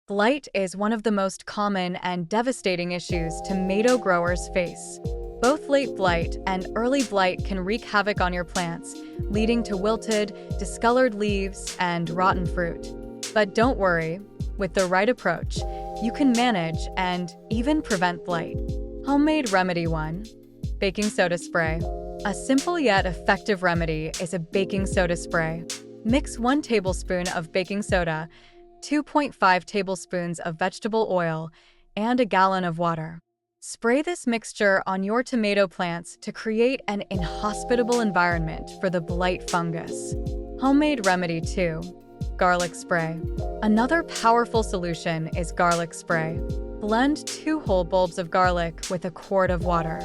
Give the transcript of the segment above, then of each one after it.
Blight is one of the most common and devastating issues tomato growers face. Both late blight and early blight can wreak havoc on your plants, leading to wilted, discolored leaves and rotten fruit. But don't worry, with the right approach, you can manage and even prevent blight. Homemade Remedy 1. Baking soda spray. A simple yet effective remedy is a baking soda spray. Mix 1 tablespoon of baking soda, 2.5 tablespoons of vegetable oil, and a gallon of water. Spray this mixture on your tomato plants to create an inhospitable environment for the blight fungus. Homemade Remedy 2. Garlic spray. Another powerful solution is garlic spray. Blend 2 whole bulbs of garlic with a quart of water.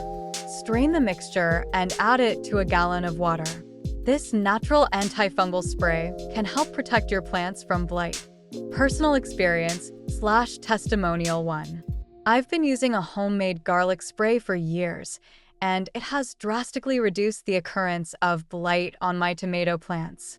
Strain the mixture and add it to a gallon of water. This natural antifungal spray can help protect your plants from blight. Personal experience/testimonial 1. I've been using a homemade garlic spray for years, and it has drastically reduced the occurrence of blight on my tomato plants.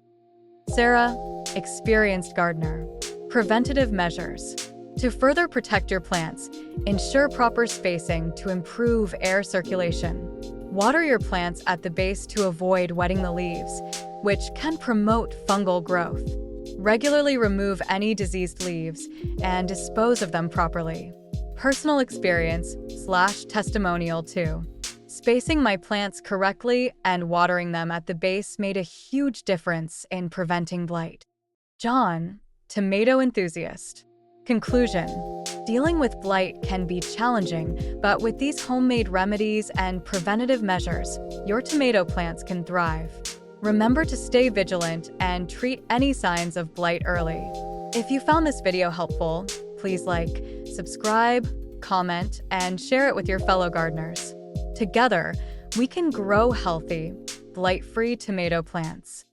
Sarah, experienced gardener. Preventative measures. To further protect your plants, ensure proper spacing to improve air circulation. Water your plants at the base to avoid wetting the leaves, which can promote fungal growth. Regularly remove any diseased leaves and dispose of them properly. Personal experience/testimonial 2. Spacing my plants correctly and watering them at the base made a huge difference in preventing blight. John, tomato enthusiast. Conclusion: dealing with blight can be challenging, but with these homemade remedies and preventative measures, your tomato plants can thrive. Remember to stay vigilant and treat any signs of blight early. If you found this video helpful, please like, subscribe, comment, and share it with your fellow gardeners. Together, we can grow healthy, blight-free tomato plants.